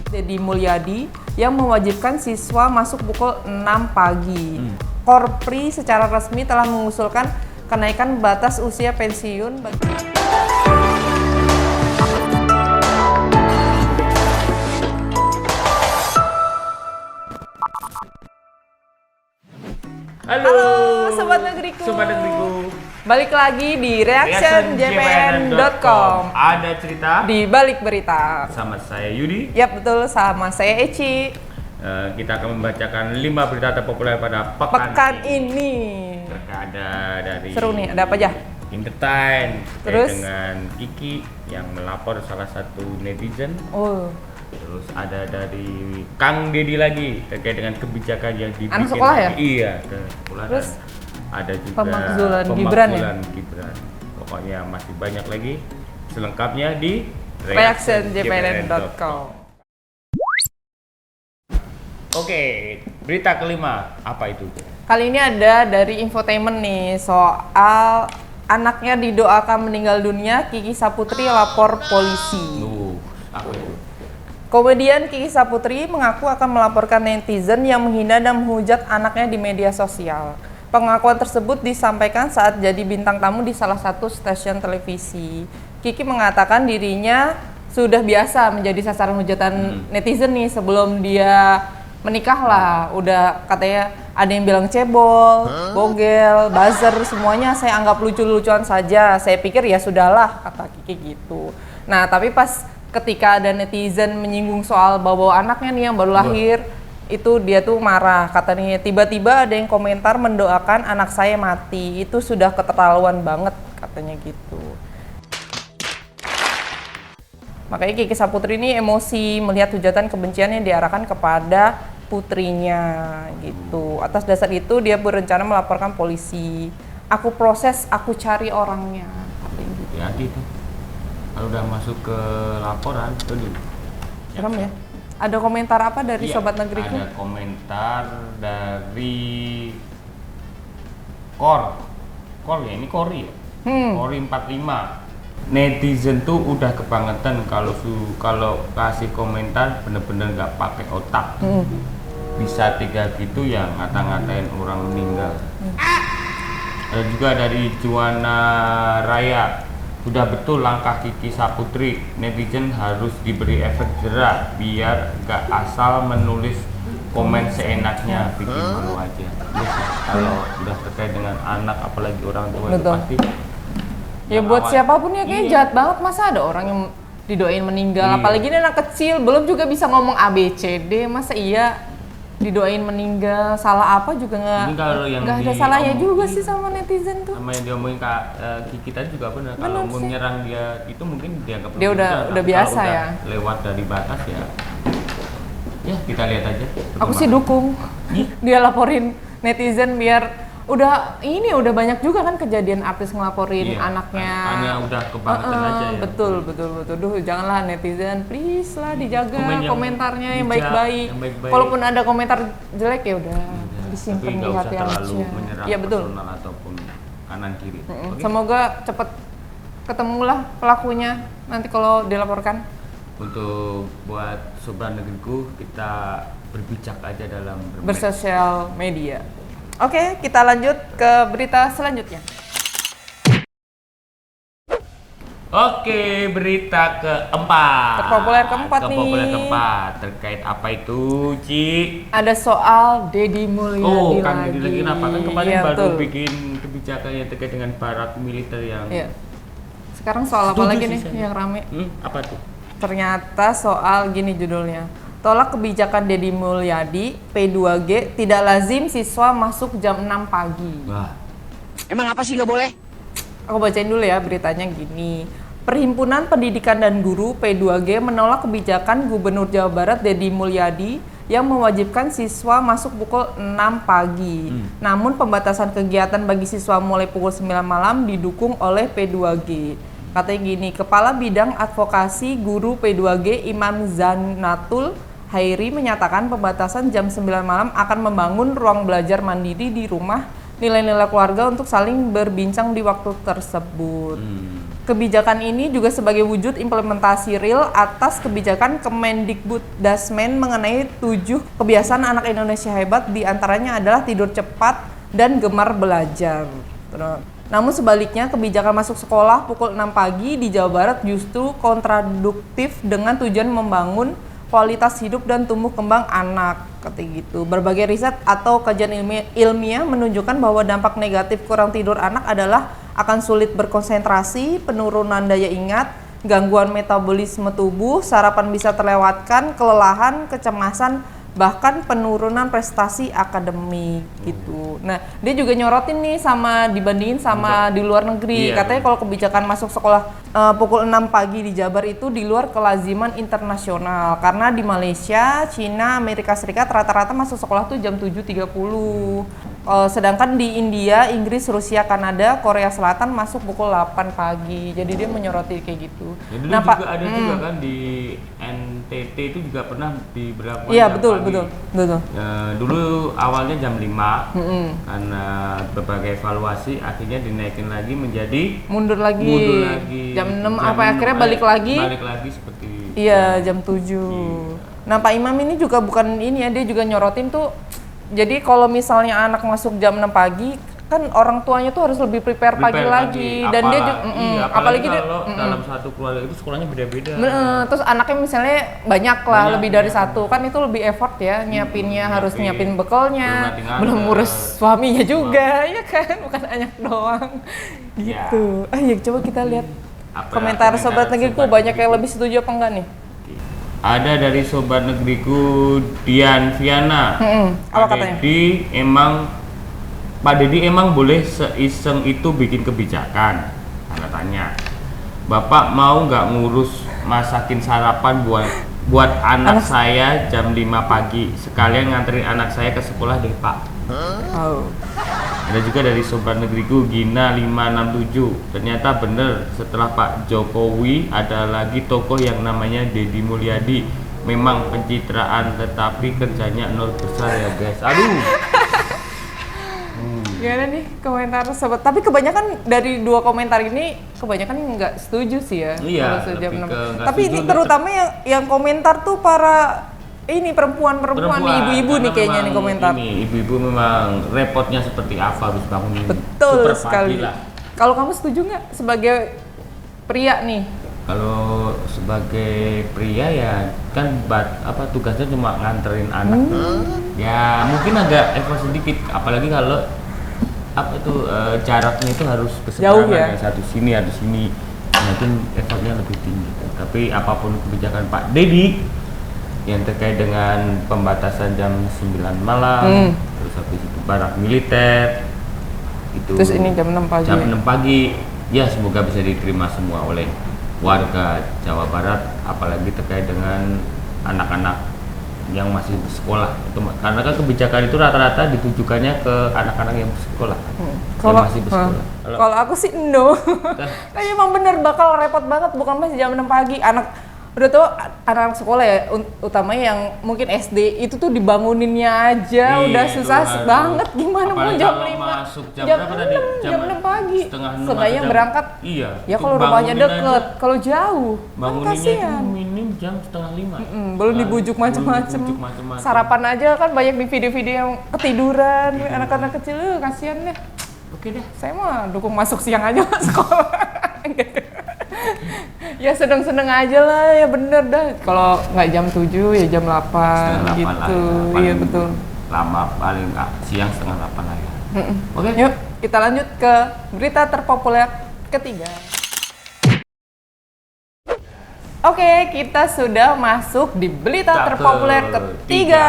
Deddy Mulyadi yang mewajibkan siswa masuk pukul 6 pagi. Korpri secara resmi telah mengusulkan kenaikan batas usia pensiun bagi Halo Sobat Negeriku. Sobat Negeriku. Balik lagi di reactionjpn.com. Ada cerita Di balik berita. sama saya Yudi. Yap, betul, sama saya Eci. Kita akan membacakan 5 berita terpopuler pada Pekan ini. Ada dari Seru nih, ada apa aja? Entertain Terus? dengan Kiki yang melapor salah satu netizen. Oh, Terus ada dari Kang Deddy lagi terkait dengan kebijakan yang dibikin. Anak sekolah ya? Iya, ke sekolah. Terus? Ada juga Pemakzulan Gibran ya? Gibran. Pokoknya masih banyak lagi. Selengkapnya di reactionjpn.com. Oke, berita kelima apa itu? Kali ini ada dari infotainment nih, soal anaknya didoakan meninggal dunia, Kiki Saputri lapor polisi. Apa itu? Komedian Kiki Saputri mengaku akan melaporkan netizen yang menghina dan menghujat anaknya di media sosial. Pengakuan tersebut disampaikan saat jadi bintang tamu di salah satu stasiun televisi. Kiki mengatakan dirinya sudah biasa menjadi sasaran hujatan netizen nih sebelum dia menikah lah. Udah katanya ada yang bilang cebol, bogel, buzzer, semuanya saya anggap lucu-lucuan saja. Saya pikir ya sudahlah, kata Kiki gitu. Nah, tapi pas ketika ada netizen menyinggung soal bawa anaknya nih yang baru lahir, itu dia tuh marah. Katanya tiba-tiba ada yang komentar mendoakan anak saya mati. Itu sudah keterlaluan banget, katanya gitu. Makanya Kiki Saputri ini emosi melihat hujatan kebencian yang diarahkan kepada putrinya gitu. Atas dasar itu dia berencana melaporkan polisi. Aku proses, aku cari orangnya. Hati-hati tuh. Kalau udah masuk ke laporan, tuh Serem ya. Ada komentar apa dari Iya, Sobat Negeriku? ada komentar dari Kor ya, ini Kori ya? Kori 45. Netizen tuh udah kebangetan kalau kasih komentar bener-bener nggak pakai otak. Bisa tiga gitu ya ngata-ngatain orang meninggal. Ada juga dari Juwana Raya. Sudah betul langkah Kiki Saputri, netizen harus diberi efek jerak biar gak asal menulis komen seenaknya, bikin malu aja. Kalau udah terkait dengan anak apalagi orang tua itu pasti Ya buat siapapun ya kayaknya jahat banget, masa ada orang yang didoain meninggal, apalagi ini anak kecil belum juga bisa ngomong ABCD, masa iya didoain meninggal, salah apa juga nggak ada salahnya juga sih sama netizen tuh. Sama yang diomongin Kak Kiki tadi juga benar, kalau mau nyerang dia itu mungkin dianggap dia udah biasa kalau ya. Udah lewat dari batas ya kita lihat aja. Aku sih dukung dia laporin netizen biar udah banyak juga kan kejadian artis ngelaporin anaknya. Hanya udah kebangetan aja ya. Betul. Duh, janganlah netizen, please lah dijaga komentarnya yang baik-baik. Kalaupun ada komentar jelek ya udah disimpan di hati aja. Iya betul. Ataupun kanan kiri. Semoga cepet ketemulah pelakunya nanti kalau dilaporkan. Untuk buat Sobat Negeriku, kita berbijak aja dalam bersosial media. Oke, kita lanjut ke berita selanjutnya. Oke, berita keempat. Terpopuler keempat nih. Terpopuler keempat. Terkait apa itu, Ci? Ada soal Deddy Mulyadi kan lagi. Deddy kenapa? Kan kemarin Iya, baru betul. bikin kebijakan yang terkait dengan barak militer yang... Iya. Sekarang soal apa lagi nih yang rame? Apa tuh? Ternyata soal gini judulnya. Tolak kebijakan Deddy Mulyadi, P2G, tidak lazim siswa masuk jam 6 pagi. Wah. Emang apa sih nggak boleh? Aku bacain dulu ya beritanya gini. Perhimpunan Pendidikan dan Guru P2G menolak kebijakan Gubernur Jawa Barat Deddy Mulyadi yang mewajibkan siswa masuk pukul 6 pagi. Namun pembatasan kegiatan bagi siswa mulai pukul 9 malam didukung oleh P2G. Katanya gini, Kepala Bidang Advokasi Guru P2G Imam Zanatul Hairi menyatakan pembatasan jam 9 malam akan membangun ruang belajar mandiri di rumah nilai-nilai keluarga untuk saling berbincang di waktu tersebut. Kebijakan ini juga sebagai wujud implementasi real atas kebijakan Kemendikbuddasmen mengenai 7 kebiasaan anak Indonesia hebat, diantaranya adalah tidur cepat dan gemar belajar. Namun sebaliknya, kebijakan masuk sekolah pukul 6 pagi di Jawa Barat justru kontraduktif dengan tujuan membangun kualitas hidup dan tumbuh kembang anak, kayak gitu. Berbagai riset atau kajian ilmiah menunjukkan bahwa dampak negatif kurang tidur anak adalah akan sulit berkonsentrasi, penurunan daya ingat, gangguan metabolisme tubuh, sarapan bisa terlewatkan, kelelahan, kecemasan, bahkan penurunan prestasi akademik gitu. Nah, dia juga nyorotin nih sama dibandingin sama di luar negeri. Iya, Katanya kalau kebijakan masuk sekolah pukul 6 pagi di Jabar itu di luar kelaziman internasional. Karena di Malaysia, Cina, Amerika Serikat rata-rata masuk sekolah tuh jam 7.30. Sedangkan di India, Inggris, Rusia, Kanada, Korea Selatan masuk pukul 8 pagi. Jadi dia menyoroti kayak gitu. Jadi Nah, juga ada juga kan di NTT itu juga pernah diberlakukan iya, jam betul. pagi. Dulu awalnya jam 5 karena berbagai evaluasi akhirnya dinaikin lagi menjadi mundur lagi jam 6 apa akhirnya balik lagi seperti iya jam 7. Nah, Pak Imam ini juga bukan ini ya, dia juga nyorotin tuh, jadi kalau misalnya anak masuk jam 6 pagi kan orang tuanya tuh harus lebih prepare pagi lagi. Dan dia juga apalagi kalau dalam satu keluarga itu sekolahnya beda-beda. Terus anaknya misalnya banyak lah, lebih dari satu, kan itu lebih effort ya nyiapinnya, harus nyiapin bekalnya, belum ngurus suaminya juga, ya kan, bukan anak doang gitu. Ya coba kita lihat komentar sobat negeriku, banyak yang lebih setuju apa enggak nih? Ada dari sobat negeriku Dian Viana. Apa katanya? Pak Deddy emang boleh seiseng itu bikin kebijakan? Tanda tanya. Bapak mau nggak ngurus masakin sarapan buat anak saya jam 5 pagi, sekalian nganterin anak saya ke sekolah deh Pak. Ada juga dari sobat negeriku Gina 567. Ternyata bener, setelah Pak Jokowi ada lagi tokoh yang namanya Deddy Mulyadi. Memang pencitraan tetapi kerjanya nol besar ya guys. Aduh. Gimana nih komentar sobat? Tapi kebanyakan dari 2 komentar ini kebanyakan nggak setuju sih ya. Iya, lebih lebih ke nggak tapi ini setuju, terutama yang komentar tuh para ini perempuan nih, ibu-ibu nih kayaknya nih komentar. Ini ibu-ibu memang repotnya seperti apa harus bangunin Betul super sekali. pagi lah. Kalau kamu setuju nggak sebagai pria nih? Kalau sebagai pria ya kan tugasnya cuma nganterin anak. Ya mungkin agak effort sedikit, apalagi kalau jaraknya itu harus berseberangan ya? Satu sini, mungkin effortnya lebih tinggi. Tapi apapun kebijakan Pak Deddy yang terkait dengan pembatasan jam 9 malam, terus habis itu barak militer, itu Terus ini jam 6 pagi. Jam 6 pagi, ya semoga bisa diterima semua oleh warga Jawa Barat, apalagi terkait dengan anak-anak yang masih bersekolah. Karena kan kebijakan itu rata-rata ditujukannya ke anak-anak yang bersekolah, yang masih bersekolah. Kalau aku sih no. Kayaknya emang bener bakal repot banget, bukan masih jam 6 pagi. Udah tau anak sekolah ya, utamanya yang mungkin SD itu tuh dibanguninnya aja udah susah banget, gimana mau jam 5 masuk jam 6 pagi setengahnya berangkat. Iya Ya kalau rumahnya deket, kalau jauh banguninnya itu minim jam setengah 5. belum dibujuk macam-macam. Sarapan aja kan banyak di video-video yang ketiduran anak-anak kecil, kasihan deh. Oke deh, saya mah dukung masuk siang aja sekolah. Ya seneng-seneng aja lah, ya bener dah. Kalau nggak jam 7 ya jam 8 gitu. Iya betul. Lama paling siang setengah 8 lah ya. Oke. Yuk kita lanjut ke berita terpopuler ketiga. Oke, kita sudah masuk di berita terpopuler ketiga.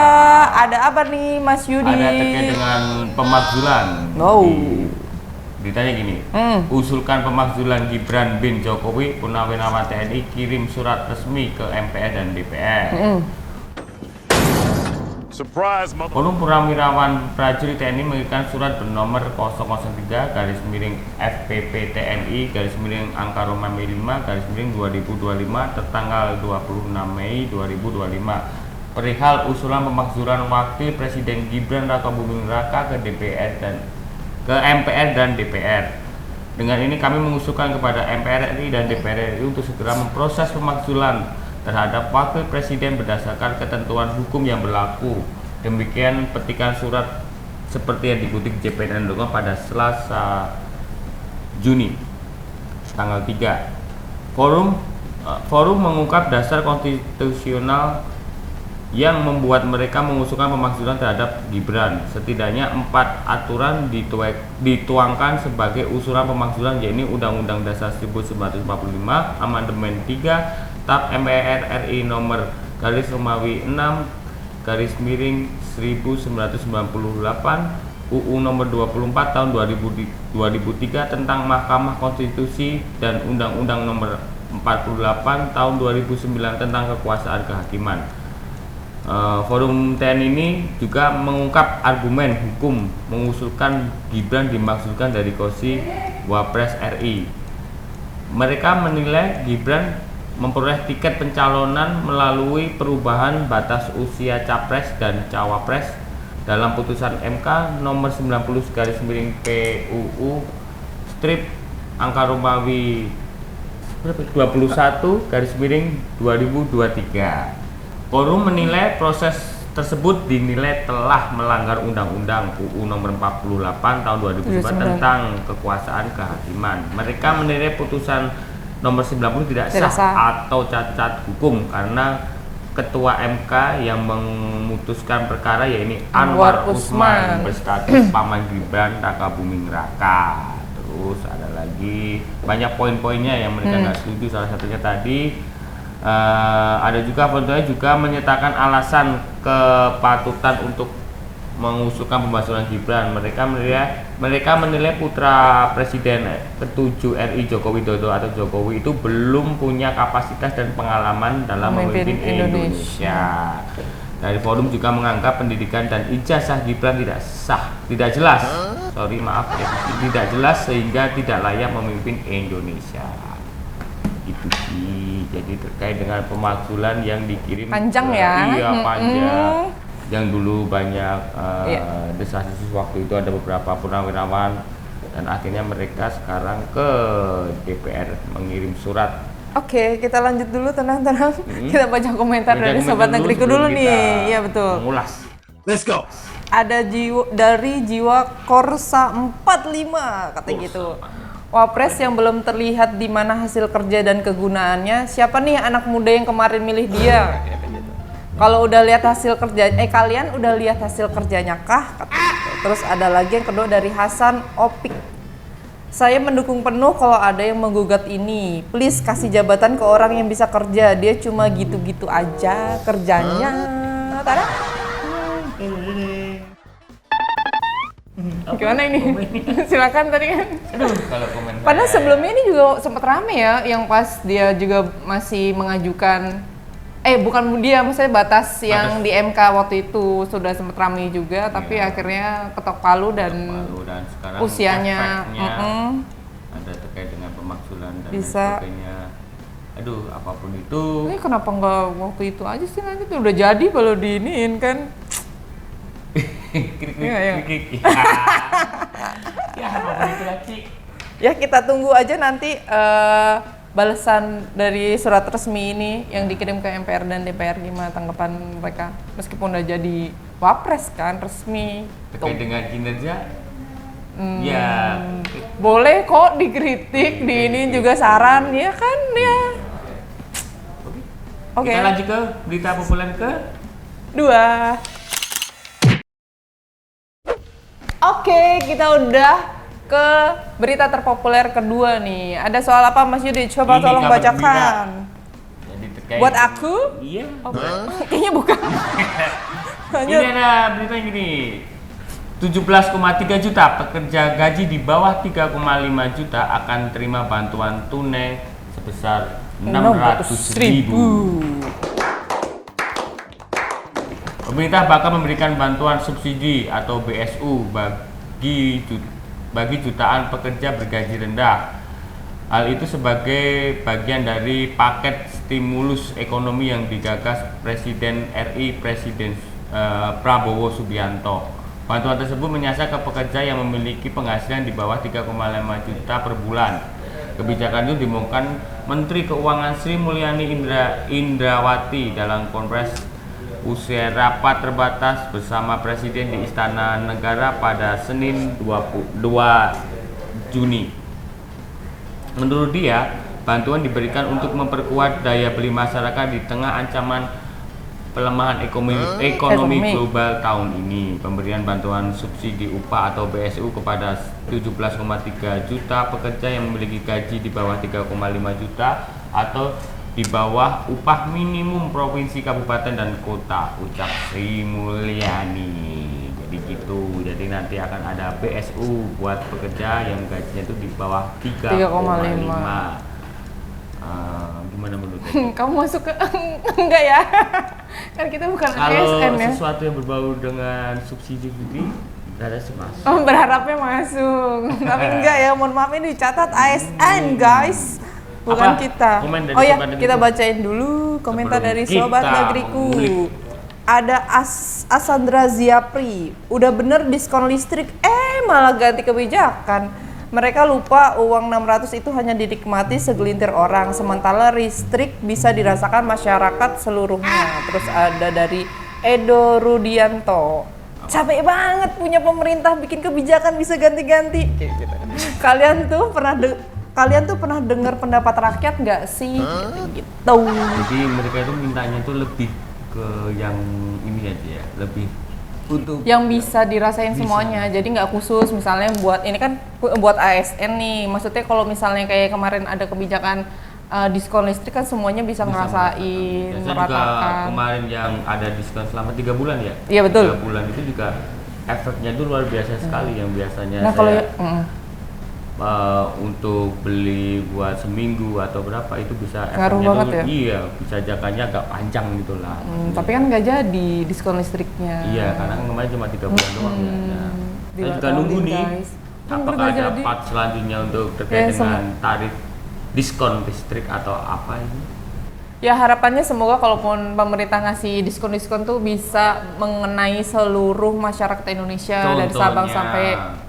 Ada apa nih Mas Yudi? Ada terkait dengan pemakzulan. Ditanya gini, usulkan pemakzulan Gibran bin Jokowi Purnawirawan TNI kirim surat resmi ke MPR dan DPR. Forum Purnawirawan Prajurit TNI mengirimkan surat bernomor 003/FPP TNI angka Romawi 5/2025 tertanggal 26 Mei 2025 perihal usulan pemakzulan Wakil Presiden Gibran Rakabuming Raka ke MPR dan DPR. Dengan ini kami mengusulkan kepada MPR RI dan DPR RI untuk segera memproses pemakzulan terhadap Wakil Presiden berdasarkan ketentuan hukum yang berlaku. Demikian petikan surat seperti yang dikutip JPN.com pada Selasa Juni tanggal 3. Forum mengungkap dasar konstitusional yang membuat mereka mengusulkan pemakzulan terhadap Gibran. Setidaknya 4 aturan dituangkan sebagai usulan pemakzulan, yaitu Undang-Undang Dasar 1945, Amandemen 3, TAP MPR RI nomor _6 _1998, UU nomor 24 tahun 2003 tentang Mahkamah Konstitusi, dan Undang-Undang nomor 48 tahun 2009 tentang kekuasaan kehakiman. Forum TN ini juga mengungkap argumen hukum mengusulkan Gibran dimaksudkan dari kursi Wapres RI. Mereka menilai Gibran memperoleh tiket pencalonan melalui perubahan batas usia Capres dan Cawapres dalam putusan MK nomor 90/PUU strip angka Romawi 21/2023. Forum menilai proses tersebut dinilai telah melanggar Undang-Undang UU nomor 48 tahun 2009 tentang kekuasaan kehakiman. Mereka menilai putusan nomor 90 tidak sah atau cacat hukum karena Ketua MK yang memutuskan perkara yaitu Anwar Usman berstatus paman Gibran Raka Buming Raka. Terus ada lagi banyak poin-poinnya yang mereka nggak setuju, salah satunya tadi ada juga fotonya juga menyatakan alasan kepatutan untuk mengusulkan pembahasan Gibran. Mereka menilai putra Presiden ke-7 RI Joko Widodo atau Jokowi itu belum punya kapasitas dan pengalaman dalam memimpin Indonesia. Dari forum juga menganggap pendidikan dan ijazah Gibran tidak jelas sehingga tidak layak memimpin Indonesia. Itu sih. Jadi terkait dengan pemakzulan yang dikirim panjang ya. Iya, panjang. Yang dulu banyak desas-desus waktu itu, ada beberapa purnawirawan, dan akhirnya mereka sekarang ke DPR mengirim surat. Oke, kita lanjut dulu, tenang. Kita baca komentar dari Sobat Negeriku dulu nih. Iya, betul. Mengulas. Let's go. Ada dari Jiwa Korsa 45 katanya gitu. Wapres yang belum terlihat di mana hasil kerja dan kegunaannya. Siapa nih anak muda yang kemarin milih dia? Kalau udah lihat hasil kerja, kalian udah lihat hasil kerjanya kah? Terus ada lagi yang kedua dari Hasan Opik. Saya mendukung penuh kalau ada yang menggugat ini. Please kasih jabatan ke orang yang bisa kerja. Dia cuma gitu-gitu aja kerjanya. Tada. Gimana ini? Silakan tadi kan. Aduh, kalau komen. Padahal sebelumnya ini juga sempat rame ya, yang pas dia juga masih mengajukan bukan dia, maksudnya batas yang di MK waktu itu sudah sempat ramai juga, tapi akhirnya ketok palu dan sekarang usianya ada terkait dengan pemakzulan dan bisa. sebagainya. Aduh, apapun itu. Ini kenapa nggak waktu itu aja sih, nanti udah jadi kalau diiniin kan. Ya, apapun itu lagi. Ya kita tunggu aja nanti balasan dari surat resmi ini yang dikirim ke MPR dan DPR, gimana tanggapan mereka meskipun udah jadi wapres kan resmi. Terkait dengan kinerja, ya boleh kok dikritik, diinin juga saran ya kan ya. Oke. Kita lanjut ke berita populer ke 2. Oke, kita udah ke berita terpopuler kedua nih. Ada soal apa Mas Yudi? Coba Ini tolong kabar bacakan. Jadi terkait Buat aku? Iya. Kayaknya bukan. Lanjut. Ini ada berita yang gini. 17,3 juta pekerja gaji di bawah 3,5 juta akan terima bantuan tunai sebesar 600.000. Pemerintah bakal memberikan bantuan subsidi atau BSU bagi jutaan pekerja bergaji rendah. Hal itu sebagai bagian dari paket stimulus ekonomi yang digagas Presiden RI Prabowo Subianto. Bantuan tersebut menyasar ke pekerja yang memiliki penghasilan di bawah 3,5 juta per bulan. Kebijakan itu diumumkan Menteri Keuangan Sri Mulyani Indrawati dalam konferensi usai rapat terbatas bersama Presiden di Istana Negara pada Senin 2 Juni. Menurut dia, bantuan diberikan untuk memperkuat daya beli masyarakat di tengah ancaman pelemahan ekonomi global tahun ini. Pemberian bantuan subsidi upah atau BSU kepada 17,3 juta pekerja yang memiliki gaji di bawah 3,5 juta atau di bawah upah minimum provinsi, kabupaten, dan kota, ucap Sri Mulyani. Jadi gitu, jadi nanti akan ada BSU buat pekerja yang gajinya itu di bawah 3,5. Gimana menurut Kamu masuk ke enggak ya? Kan kita bukan kalau ASN ya. sesuatu yang berbau dengan subsidi gitu ada sih masuk. Oh, berharapnya masuk. Tapi enggak ya, mohon maaf ini dicatat ASN guys. Bukan Apa? kita. Komen dari Oh ya, Sobat kita Negeriku. bacain dulu komentar Sebelum dari kita Sobat Negeriku. mengulik. Ada Asandra Ziapri, udah bener diskon listrik, malah ganti kebijakan. Mereka lupa uang 600 itu hanya dinikmati segelintir orang, sementara listrik bisa dirasakan masyarakat seluruhnya. Terus ada dari Edo Rudianto, capek banget punya pemerintah bikin kebijakan bisa ganti-ganti. Kayak gitu. Kalian tuh pernah dengar pendapat rakyat nggak sih? Gitu. Jadi mereka itu mintanya tuh lebih ke yang ini aja ya, lebih untuk Yang bisa dirasain semuanya, jadi nggak khusus misalnya buat ini kan buat ASN nih, maksudnya kalau misalnya kayak kemarin ada kebijakan diskon listrik kan semuanya bisa ngerasain, biasanya juga meratakan. kemarin yang ada diskon selama 3 bulan ya. Iya, betul. 3 bulan itu juga efeknya tuh luar biasa sekali yang biasanya Nah kalau untuk beli buat seminggu atau berapa itu bisa Ngaruh efeknya banget tuh, ya? Iya, bisa jangkanya agak panjang gitu lah. tapi kan nggak jadi diskon listriknya. Iya, karena kan kemarin cuma 3 bulan doang ya. Nah, saya juga Dibatalin, nunggu nih guys. apakah Nggak ada jadi. part selanjutnya untuk Ya, terkait dengan tarif diskon listrik atau apa ini. Ya harapannya semoga kalaupun pemerintah ngasih diskon-diskon tuh bisa mengenai seluruh masyarakat Indonesia dari Sabang Contohnya. sampai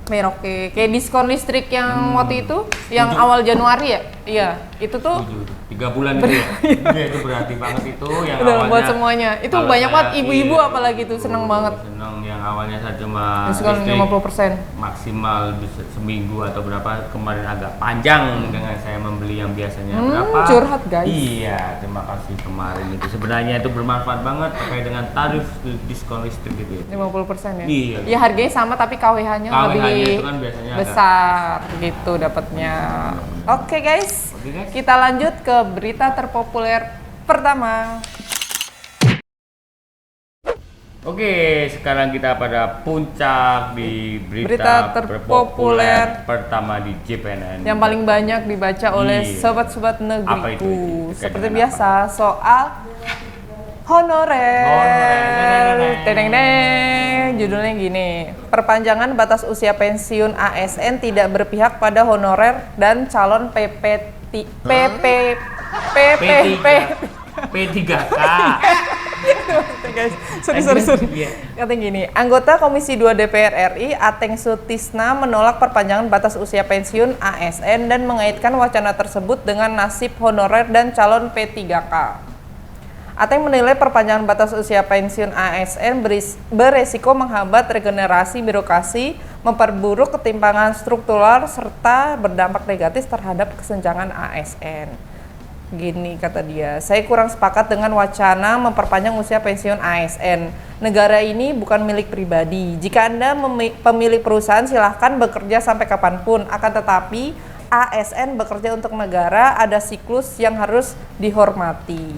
Merauke. Kayak diskon listrik yang waktu itu, yang awal Januari ya? Iya, itu tuh 3 bulan itu ya. Iya, itu berarti banget itu yang udah awalnya buat semuanya. Itu kalau banyak saya- banget ibu-ibu iya, apalagi tuh seneng banget. Seneng yang awalnya saya cuma Diskon listrik 50%. maksimal bisa seminggu atau berapa, kemarin agak panjang dengan saya membeli yang biasanya berapa. Curhat, guys. Iya, terima kasih kemarin itu. Sebenarnya itu bermanfaat banget terkait dengan tarif diskon listrik gitu ya. 50% ya? Iya. Ya harganya sama tapi KWH-nya KWH-nya lebih itu kan biasanya agak- besar gitu dapatnya. Oke guys, Oke, guys. kita lanjut ke berita terpopuler pertama. Oke, sekarang kita pada puncak di Berita berita terpopuler pertama di JPNN. Yang paling banyak dibaca oleh Iya. sobat-sobat Apa itu? negeriku. Terkait Seperti dengan biasa, soal honorer. Honorer. Teng-teng-teng. Judulnya gini, perpanjangan batas usia pensiun ASN tidak berpihak pada honorer dan calon P3K. Guys, sorry. Iya. Katanya gini, anggota Komisi 2 DPR RI Ateng Sutisna menolak perpanjangan batas usia pensiun ASN dan mengaitkan wacana tersebut dengan nasib honorer dan calon P3K. Ateng menilai perpanjangan batas usia pensiun ASN beresiko menghambat regenerasi birokrasi, memperburuk ketimpangan struktural, serta berdampak negatif terhadap kesenjangan ASN. Gini kata dia, saya kurang sepakat dengan wacana memperpanjang usia pensiun ASN. Negara ini bukan milik pribadi. Jika Anda pemilik perusahaan silahkan bekerja sampai kapanpun. Akan tetapi ASN bekerja untuk negara, ada siklus yang harus dihormati.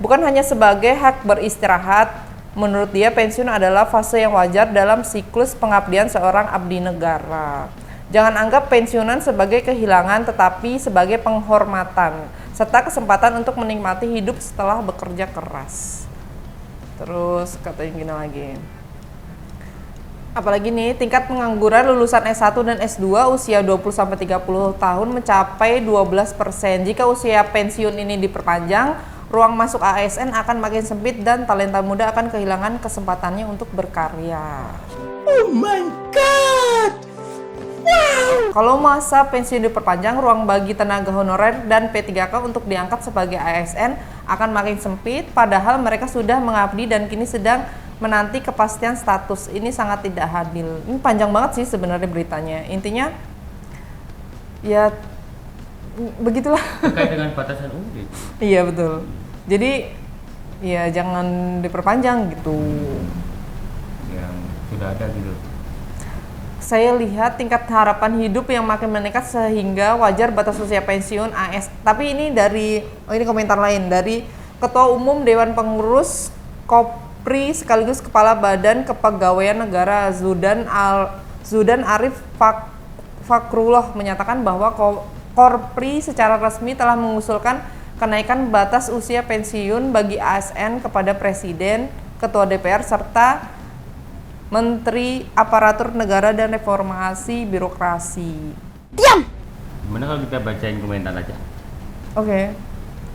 Bukan hanya sebagai hak beristirahat, menurut dia pensiun adalah fase yang wajar dalam siklus pengabdian seorang abdi negara. Jangan anggap pensiunan sebagai kehilangan tetapi sebagai penghormatan serta kesempatan untuk menikmati hidup setelah bekerja keras. Terus katanya gini lagi. Apalagi nih, tingkat pengangguran lulusan S1 dan S2 usia 20-30 tahun mencapai 12%. Jika usia pensiun ini diperpanjang, ruang masuk ASN akan makin sempit dan talenta muda akan kehilangan kesempatannya untuk berkarya. Kalau masa pensiun diperpanjang, ruang bagi tenaga honorer dan P3K untuk diangkat sebagai ASN akan makin sempit, padahal mereka sudah mengabdi dan kini sedang menanti kepastian status. Ini sangat tidak adil. Ini panjang banget sih sebenarnya beritanya. Intinya, ya begitulah. Terkait dengan batasan umur. Iya betul. Jadi, ya jangan diperpanjang gitu. Yang sudah ada gitu. Saya lihat tingkat harapan hidup yang makin meningkat sehingga wajar batas usia pensiun AS. Tapi ini ini komentar lain dari Ketua Umum Dewan Pengurus Kopri sekaligus Kepala Badan Kepegawaian Negara Zudan Arif Fakrullah menyatakan bahwa Korpri secara resmi telah mengusulkan kenaikan batas usia pensiun bagi ASN kepada Presiden, Ketua DPR serta Menteri Aparatur Negara dan Reformasi Birokrasi. Diam! Gimana kalau kita bacain komentar aja? Oke.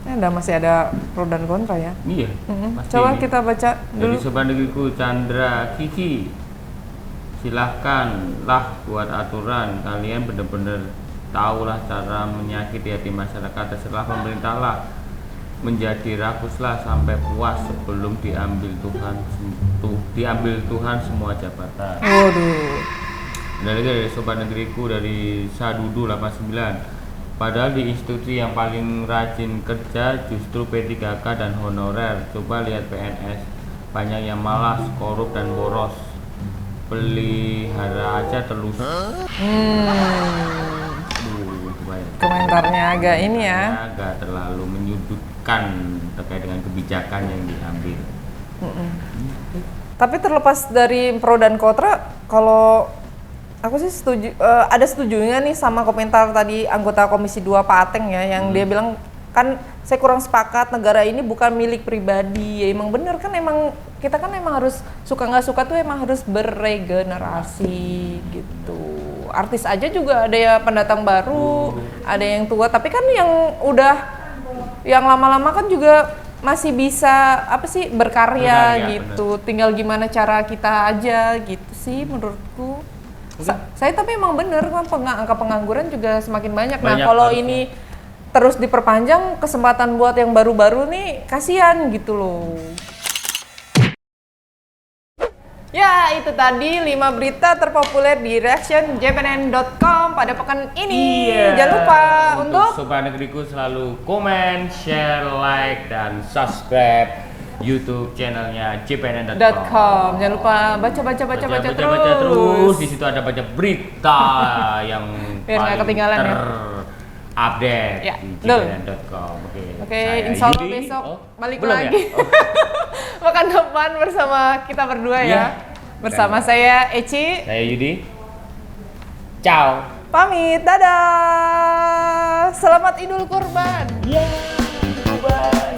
Masih ada pro dan kontra ya. Iya. Pasti Coba ini. kita baca Dari dulu. Sobat Negeriku Chandra Kiki, silahkan lah buat aturan. Kalian benar-benar tahulah cara menyakiti hati masyarakat. Terserah pemerintah lah, menjadi rakuslah sampai puas sebelum diambil Tuhan semua jabatan. Waduh. Dari Sobat Negeriku dari Sadudu 89. Padahal di institusi yang paling rajin kerja justru P3K dan honorer. Coba lihat PNS, banyak yang malas, korup dan boros. Pelihara aja terus. Komentarnya agak ini ya. Agak terlalu menyudutkan terkait dengan kebijakan yang diambil. Tapi terlepas dari pro dan kontra, kalau aku sih setuju, ada setujunya nih sama komentar tadi anggota Komisi 2 Pak Ateng ya, yang dia bilang kan saya kurang sepakat, negara ini bukan milik pribadi. Ya emang bener kan, emang kita kan emang harus suka nggak suka tuh emang harus beregenerasi gitu. Artis aja juga ada ya pendatang baru, ada yang tua, tapi kan yang lama-lama kan juga masih bisa berkarya gitu. Bener. Tinggal gimana cara kita aja gitu sih menurutku. Saya tapi emang bener kan angka pengangguran juga semakin banyak. Nah kalau ini terus diperpanjang, kesempatan buat yang baru-baru nih kasihan gitu loh. Ya itu tadi 5 berita terpopuler di reactionjpnn.com pada pekan ini. Jangan lupa untuk Sobat Negeriku selalu komen, share, like, dan subscribe YouTube channelnya jpnn.com. Jangan lupa baca terus. Di situ ada banyak berita yang biar nggak ketinggalan ya. Update Ya, di jpnn.com. Oke, insya Allah besok balik lagi. Pekan depan bersama kita berdua ya. Bersama saya Eci. Saya Yudi. Ciao. Pamit, dadah. Selamat Idul Kurban. Ya, Kurban.